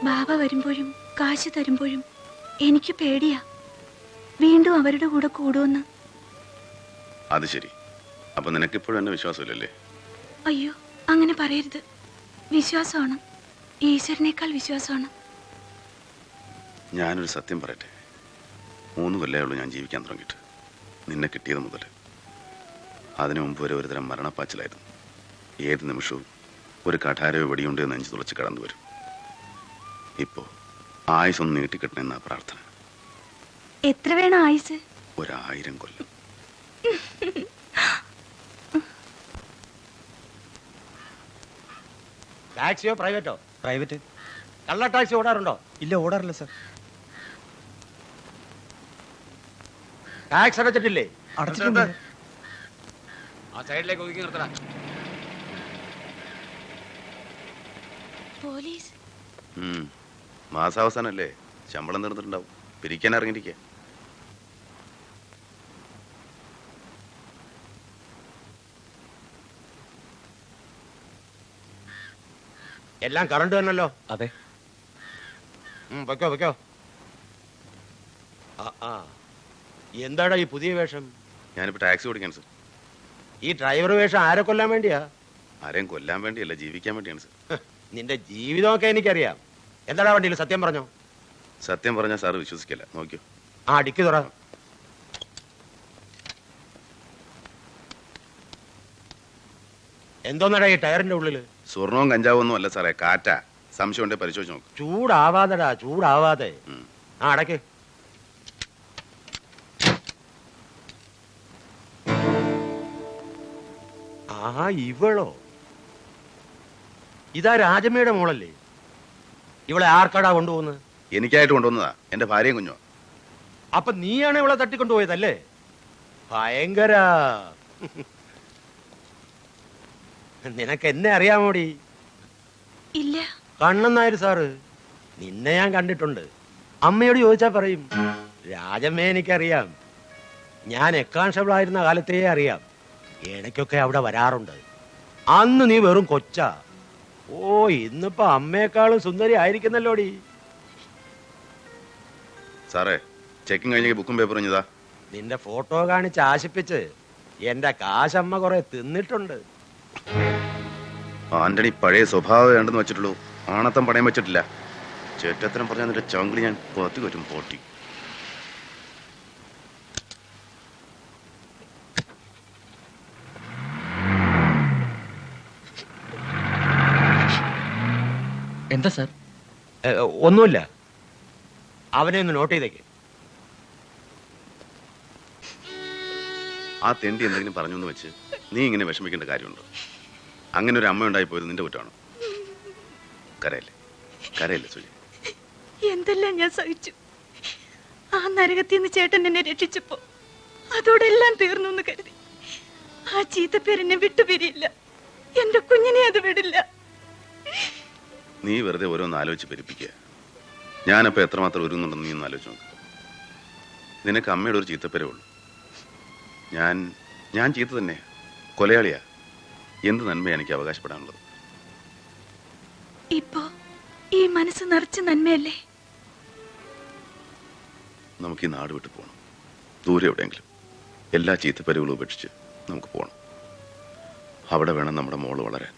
ബാബ വരുമ്പോഴും കാശ് തരുമ്പോഴും എനിക്ക് പേടിയാ വീണ്ടും അവരുടെ കൂടെ കൂടുമെന്ന്. അത് ശരി. അപ്പൊ നിനക്കിപ്പോഴും എന്നെ വിശ്വാസമില്ലല്ലേ? അയ്യോ, അങ്ങനെ പറയരുത്. വിശ്വാസമാണ്, ഈശ്വരനേക്കാൾ വിശ്വാസമാണ്. ഞാനൊരു സത്യം പറയട്ടെ. 3 കൊല്ലമേ ഞാൻ ജീവിക്കാൻ തുടങ്ങിയിട്ട്. നിന്നെ കിട്ടിയത് മുതൽ അതിനു മുമ്പ് വരെ ഒരുതരം മരണപ്പാച്ചിലായിരുന്നു. ഏത് നിമിഷവും ഒരു കഠാരയോ വെടിയുണ്ട് നെഞ്ചു തുളച്ച് കടന്നു വരും. ഇപ്പോ ആയുസൊന്ന് നീട്ടിക്കിട്ടണമെന്നാ പ്രാർത്ഥന. എത്ര വേണം ആയുസ്? 1000 കൊല്ലം. ടാക്സിയോ പ്രൈവറ്റോ? പ്രൈവറ്റ്. കള്ള ടാക്സി ഓടാറുണ്ടോ? ഇല്ല, ഓടാറില്ല സർ. ടാക്സ് അടച്ചിട്ടില്ലേ? അടച്ചിട്ടുണ്ട്. ആ സൈഡിലേക്ക് ഒതുക്കി നിർത്തണം. പോലീസ്. മാസാവസാനല്ലേ, ശമ്പളം തീർന്നിട്ടുണ്ടാവും. പിരിക്കാൻ ഇറങ്ങിയിരിക്കുക. എല്ലാം കറണ്ട് തന്നല്ലോ. അതെ. വെക്കോ വെക്കോ. എന്താടാ ഈ പുതിയ വേഷം? ഞാനിപ്പോ ടാക്സി ഓടിക്കാൻ സർ. ഈ ഡ്രൈവർ വേഷം ആരെ കൊല്ലാൻ വേണ്ടിയാ? ആരെയും കൊല്ലാൻ വേണ്ടിയല്ല, ജീവിക്കാൻ വേണ്ടിയാണ് സർ. നിന്റെ ജീവിതമൊക്കെ എനിക്കറിയാം. എന്താടാ വണ്ടിയിൽ? സത്യം പറഞ്ഞോ? സത്യം പറഞ്ഞാൽ സാറ് വിശ്വസിക്കില്ല. നോക്കിയോ. ഡിക്കി തുറ. എന്തോന്നടാ ഈ ടയറിന്റെ ഉള്ളില്? സ്വർണവും കഞ്ചാവും ഒന്നും അല്ല സാറേ, കാറ്റാ. സംശയം ഉണ്ടെ പരിശോധിച്ച് നോക്കും. ചൂടാവാതെടാ, ചൂടാവാതെ. അടക്ക്. ഇവളോ? ഇതാ രാജമ്മയുടെ മോളല്ലേ? ഇവളെ ആർക്കാടാ കൊണ്ടുപോകുന്നത്? എനിക്കായിട്ട് കൊണ്ടുവന്നതാ. എന്റെ ഭാര്യയും കുഞ്ഞോ. അപ്പൊ നീയാണ് ഇവളെ തട്ടിക്കൊണ്ടുപോയതല്ലേ? ഭയങ്കര. നിനക്ക് എന്നെ അറിയാമോടി? ഇല്ല. കണ്ണൻ നായർ സാറ്. നിന്നെ ഞാൻ കണ്ടിട്ടുണ്ട്. അമ്മയോട് ചോദിച്ചാ പറയും. രാജമ്മയെ എനിക്കറിയാം. ഞാൻ എക്കാൺസ്റ്റബിൾ ആയിരുന്ന കാലത്തേ അറിയാം. ഇടയ്ക്കൊക്കെ അവിടെ വരാറുണ്ട്. അന്ന് നീ വെറും കൊച്ചാ. ഇന്നിപ്പോ അമ്മയെക്കാളും സുന്ദരി ആയിരിക്കുന്നല്ലോടി. സാറേ, ചെക്കിങ് കഴിഞ്ഞ ബുക്കും പേപ്പറും ഇഞ്ഞതാ. നിന്റെ ഫോട്ടോ കാണിച്ച് ആശിപ്പിച്ച് എന്റെ കാശമ്മ കുറെ തിന്നിട്ടുണ്ട്. ആന്റണി പഴയ സ്വഭാവം വേണ്ടെന്ന് വെച്ചിട്ടുള്ളൂ. ആണത്തം പണയം വെച്ചിട്ടില്ല. ചേറ്റത്തരം പറഞ്ഞാൽ നിന്റെ ചങ്കിളി ഞാൻ പുറത്തു വരും പോട്ടി. എന്താ സാർ? ഒന്നുമില്ല. അവനെ ഒന്ന് നോട്ട് ചെയ്തേക്ക്. ആ തെണ്ടി എന്തെങ്കിലും പറഞ്ഞു എന്ന് വെച്ച് നീ ഇങ്ങനെ വിഷമിക്കേണ്ട കാര്യമുണ്ടോ? അങ്ങനെ ഒരു അമ്മ ഉണ്ടായി പോയത് നിന്റെ കുറ്റമാണോ? കരയല്ലേ, കരയല്ലേ സുജി. എന്തെല്ലാം ഞാൻ സഹിച്ചു. ആ നരകത്തിൽ നിന്ന് ചേട്ടൻ എന്നെ രക്ഷിച്ചപ്പോ അതോടെ എല്ലാം തീർന്നു എന്ന് കരുതി. ആ ചീത്തപ്പേരെന്നെ വിട്ടുപിരിയില്ല. എന്റെ കുഞ്ഞിനെ അത് വിടില്ല. നീ വെറുതെ ഓരോന്ന് ആലോചിച്ച് പെരുപ്പിക്കുക. ഞാനപ്പോൾ എത്രമാത്രം ഒരുങ്ങുന്നുണ്ടെന്ന് നീ ഒന്ന് ആലോചിച്ച് നോക്ക്. നിനക്ക് അമ്മയുടെ ഒരു ചീത്തപ്പേരേ ഉള്ളൂ. ഞാൻ ചീത്ത തന്നെ, കൊലയാളിയാ. എന്ത് നന്മയാണ് എനിക്ക് അവകാശപ്പെടാനുള്ളത്? ഇപ്പോ ഈ മനസ്സ് നിറച്ച് നന്മയല്ലേ? നമുക്ക് ഈ നാട് വിട്ടു പോകണം. ദൂരെ എവിടെയെങ്കിലും. എല്ലാ ചീത്തപ്പേരുകളും ഉപേക്ഷിച്ച് നമുക്ക് പോകണം. അവിടെ വേണം നമ്മുടെ മോള് വളരാൻ.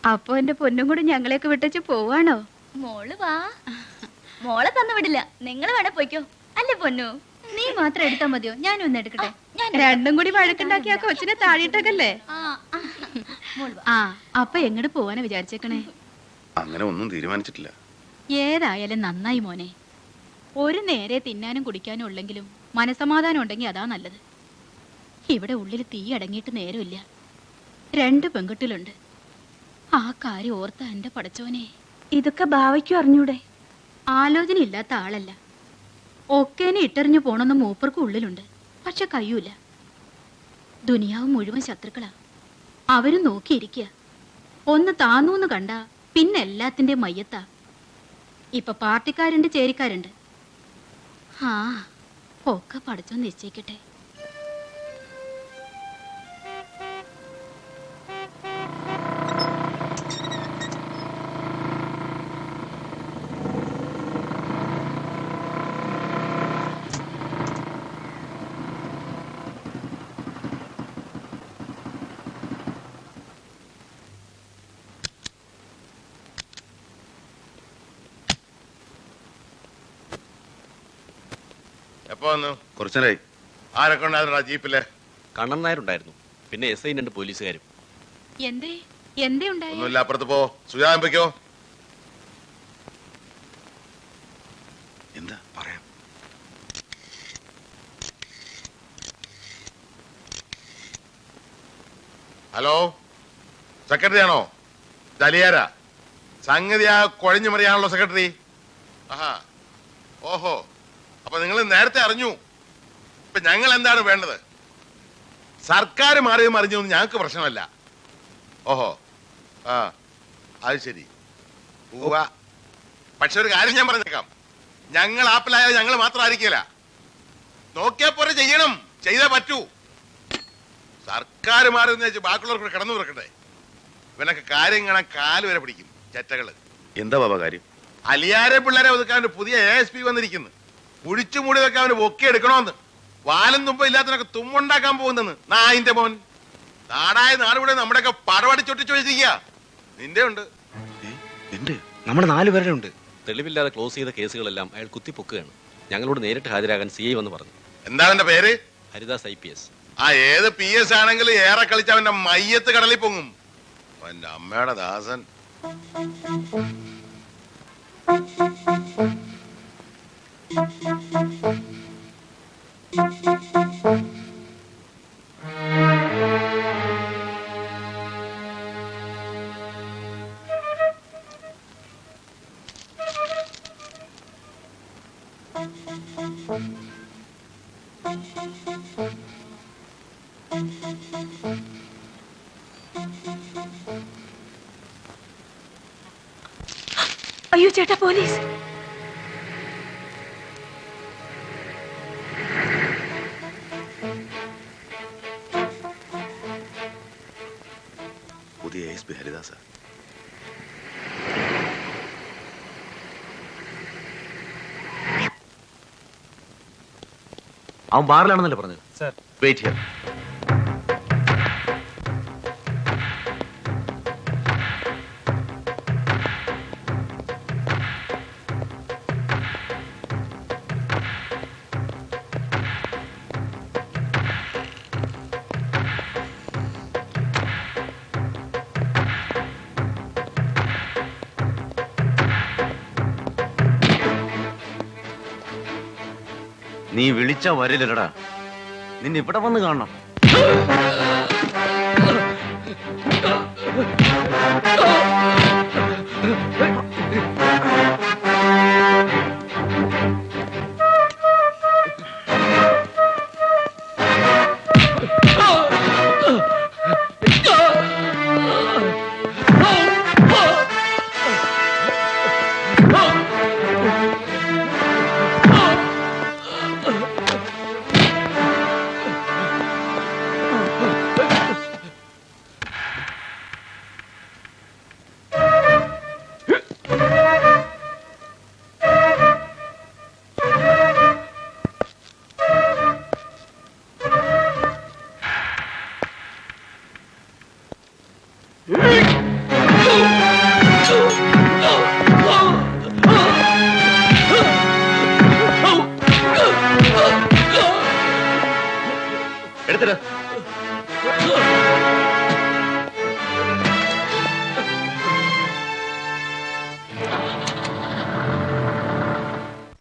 അപ്പൊ എന്റെ പൊന്നും കൂടി ഞങ്ങളെയൊക്കെ വിട്ടച്ച് പോവാണോ? മോള് വാ. മോളെ തന്നു വിടില്ല. നിങ്ങൾ വേണേ പോയിക്കോ. അല്ലേ പൊന്നു? നീ മാത്രം എടുത്താ മതിയോ? ഞാനൊന്ന് എടുക്കട്ടെ. ഞാൻ രണ്ടും കൂടി വഴക്കുണ്ടാക്കി ആ കൊച്ചിനെ താഴെയിട്ടല്ലേ? അപ്പൊ എങ്ങോട്ട് പോവാനാ വിചാരിച്ചേക്കണേ? അങ്ങനെ ഒന്നും തീരുമാനിച്ചിട്ടില്ല. ഏതായാലും നന്നായി മോനെ. ഒരു നേരെ തിന്നാനും കുടിക്കാനും ഉള്ളെങ്കിലും മനസമാധാനം ഉണ്ടെങ്കിൽ അതാ നല്ലത്. ഇവിടെ ഉള്ളിൽ തീ അടങ്ങിയിട്ട് നേരമില്ല. 2 പെൺകുട്ടികളുണ്ട്. ആ കാര്യം ഓർത്ത എന്റെ പടച്ചോനെ. ഇതൊക്കെ ഭാവയ്ക്കും അറിഞ്ഞൂടെ? ആലോചന ഇല്ലാത്ത ആളല്ല. ഒക്കേനെ ഇട്ടെറിഞ്ഞു പോണെന്ന് മൂപ്പർക്ക് ഉള്ളിലുണ്ട്. പക്ഷെ കഴിയൂല. ദുനിയാവ് മുഴുവൻ ശത്രുക്കളാ. അവരും നോക്കിയിരിക്കുക. ഒന്ന് താന്നൂന്ന് കണ്ട പിന്നെ എല്ലാത്തിന്റെ മയ്യത്താ. ഇപ്പൊ പാർട്ടിക്കാരുണ്ട്, ചേരിക്കാരുണ്ട്. ഒക്കെ പടച്ചോ നിശ്ചയിക്കട്ടെ. എപ്പോ വന്നു? കുറച്ചേരായി. ആരൊക്കെ ഉണ്ടായിരുന്നടാ ജീപ്പില്? കണ്ണൻ നായരുണ്ടായിരുന്നു, പിന്നെ SI 2 പോലീസുകാരും. എന്തേ എന്തേ ഉണ്ടായി? ഒന്നുമില്ല, അപ്പുറത്ത് പോ. സുജാതൻ പൊയ്ക്കോ. എന്താ പറയാം? ഹലോ, സെക്രട്ടറി ആണോ? ജലിയാര സംഗതി ആ കുഴഞ്ഞു മറിയാണല്ലോ സെക്രട്ടറി. ആഹാ, ഓഹോ, അപ്പൊ നിങ്ങൾ നേരത്തെ അറിഞ്ഞു. ഇപ്പൊ ഞങ്ങൾ എന്താണ് വേണ്ടത്? സർക്കാർ മാറിയും അറിഞ്ഞു ഞങ്ങൾക്ക് പ്രശ്നമല്ല. ഓഹോ, ആ അത് ശരി. പക്ഷെ ഒരു കാര്യം ഞാൻ പറഞ്ഞേക്കാം, ഞങ്ങൾ ആപ്പിലായാലും ഞങ്ങൾ മാത്രം ആയിരിക്കില്ല. നോക്കിയാ പോലെ ചെയ്യണം, ചെയ്തേ പറ്റൂ. സർക്കാർ മാറിയെന്ന് വെച്ച് ബാക്കിയുള്ളവർക്ക് കിടന്നു തുറക്കട്ടെ. ഇവനൊക്കെ കാര്യം കാണാൻ കാല് വരെ പിടിക്കും ചെറ്റകള്. എന്താ ബാബാ കാര്യം? അലിയാരെ പിള്ളേരെ ഒതുക്കാൻ ഒരു പുതിയ ASP വന്നിരിക്കുന്നു. കുഴിച്ചു മൂടി വെക്കാൻ അവന് പൊക്കി എടുക്കണോന്ന്. വാലും തുമ്പ ഇല്ലാത്തവനൊക്കെ തുമ്മുണ്ടാക്കാൻ പോകുന്നെന്ന് നായിന്റെ മോൻ. നാടായ നാടുകൂടെ നമ്മുടെയൊക്കെ പടവടിച്ചൊട്ടിച്ചു വെച്ചിരിക്കുക. നിന്റെ ഉണ്ട്. എന്റെ നമ്മുടെ 4 പേരുടെ ഉണ്ട്. തെളിവില്ലാതെ ക്ലോസ് ചെയ്ത കേസുകളെല്ലാം അയാൾ കുത്തിപ്പൊക്കുകയാണ്. ഞങ്ങളോട് നേരിട്ട് ഹാജരാകാൻ CI വന്ന് പറഞ്ഞു. എന്താണ് എന്റെ പേര്? ഹരിദാസ് IPS. ആ ഏത് PS ആണെങ്കിലും ഏറെ കളിച്ച അവന്റെ മയ്യത്ത് കടലിൽ പൊങ്ങും. അവന്റെ അമ്മയുടെ ദാസൻ. അയ്യോ ചേട്ടാ, പോലീസ്! പുതിയ ASP ഹരിദാസ. അവൻ ബാറിലാണെന്നല്ലേ പറഞ്ഞത്? സർ. Wait here. നീ വിളിച്ച വരില്ലടാ, നിന്നെ ഇവിടെ വന്ന് കാണണം. എടുത്തിട്ട്